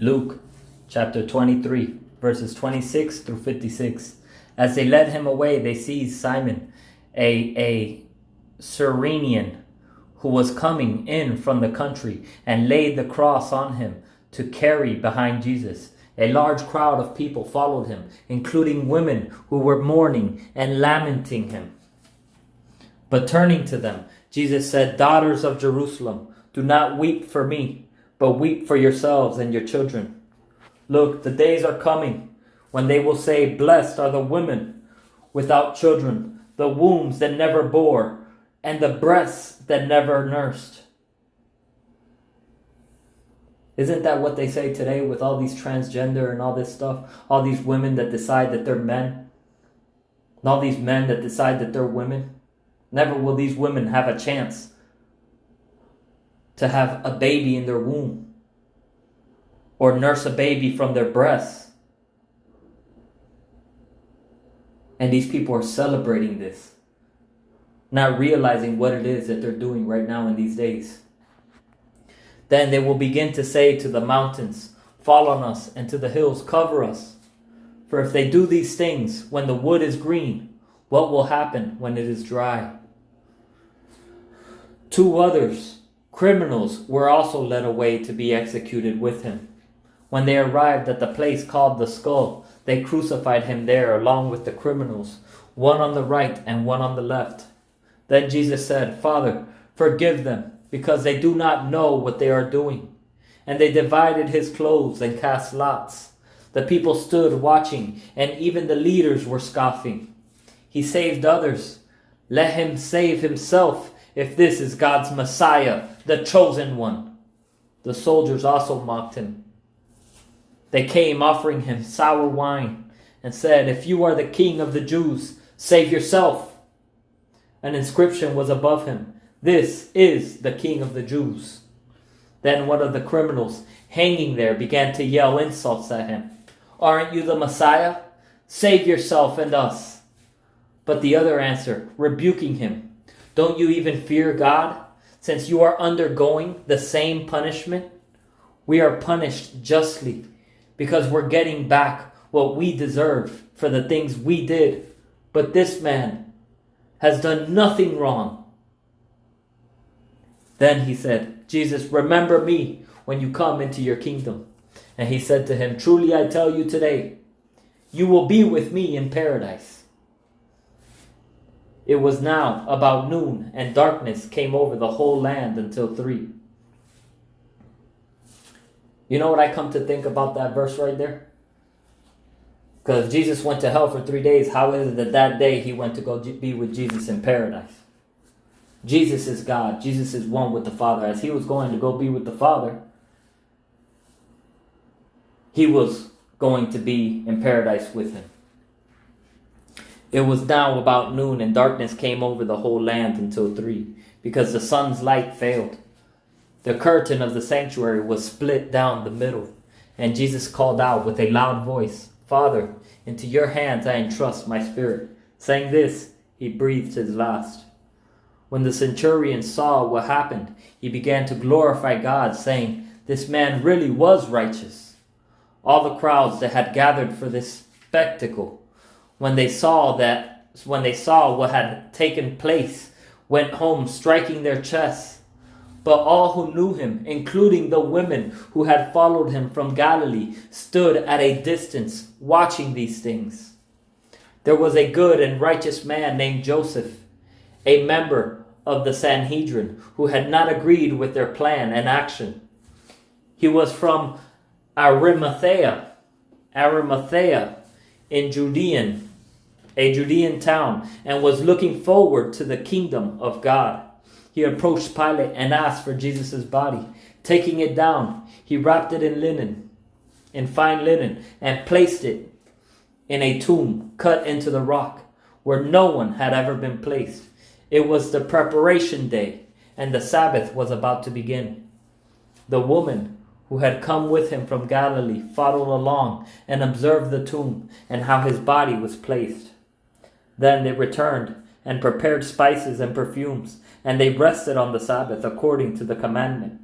Luke chapter 23, verses 26 through 56. As they led him away, they seized Simon, a Cyrenian, who was coming in from the country, and laid the cross on him to carry behind Jesus. A large crowd of people followed him, including women who were mourning and lamenting him. But turning to them, Jesus said, "Daughters of Jerusalem, do not weep for me, but weep for yourselves and your children. Look, the days are coming when they will say, 'Blessed are the women without children, the wombs that never bore, and the breasts that never nursed.'" Isn't that what they say today with all these transgender and all this stuff? All these women that decide that they're men, and all these men that decide that they're women. Never will these women have a chance to have a baby in their womb or nurse a baby from their breasts. And these people are celebrating this, not realizing what it is that they're doing right now in these days. Then they will begin to say to the mountains, "Fall on us," and to the hills, "Cover us." For if they do these things when the wood is green, what will happen when it is dry? Two others, criminals, were also led away to be executed with him. When they arrived at the place called the Skull, they crucified him there along with the criminals, one on the right and one on the left. Then Jesus said, "Father, forgive them, because they do not know what they are doing." And they divided his clothes and cast lots. The people stood watching, and even the leaders were scoffing. "He saved others. Let him save himself, if this is God's Messiah, the chosen one." The soldiers also mocked him. They came offering him sour wine and said, "If you are the king of the Jews, save yourself." An inscription was above him, "This is the King of the Jews." Then one of the criminals hanging there began to yell insults at him. "Aren't you the Messiah? Save yourself and us." But the other answered, rebuking him, "Don't you even fear God, since you are undergoing the same punishment? We are punished justly, because we're getting back what we deserve for the things we did. But this man has done nothing wrong." Then he said, "Jesus, remember me when you come into your kingdom." And he said to him, "Truly I tell you today, you will be with me in paradise." It was now about noon, and darkness came over the whole land until 3. You know what I come to think about that verse right there? Because Jesus went to hell for 3 days. How is it that day he went to go be with Jesus in paradise? Jesus is God. Jesus is one with the Father. As he was going to go be with the Father, he was going to be in paradise with him. It was now about noon, and darkness came over the whole land until 3, because the sun's light failed. The curtain of the sanctuary was split down the middle, and Jesus called out with a loud voice, "Father, into your hands I entrust my spirit." Saying this, he breathed his last. When the centurion saw what happened, he began to glorify God, saying, "This man really was righteous." All the crowds that had gathered for this spectacle, when they saw what had taken place, went home striking their chests. But all who knew him, including the women who had followed him from Galilee, stood at a distance watching these things. There was a good and righteous man named Joseph, a member of the Sanhedrin, who had not agreed with their plan and action. He was from Arimathea in a Judean town, and was looking forward to the kingdom of God. He approached Pilate and asked for Jesus' body. Taking it down, he wrapped it in fine linen, and placed it in a tomb cut into the rock, where no one had ever been placed. It was the preparation day, and the Sabbath was about to begin. The woman who had come with him from Galilee followed along and observed the tomb and how his body was placed. Then they returned and prepared spices and perfumes, and they rested on the Sabbath according to the commandment.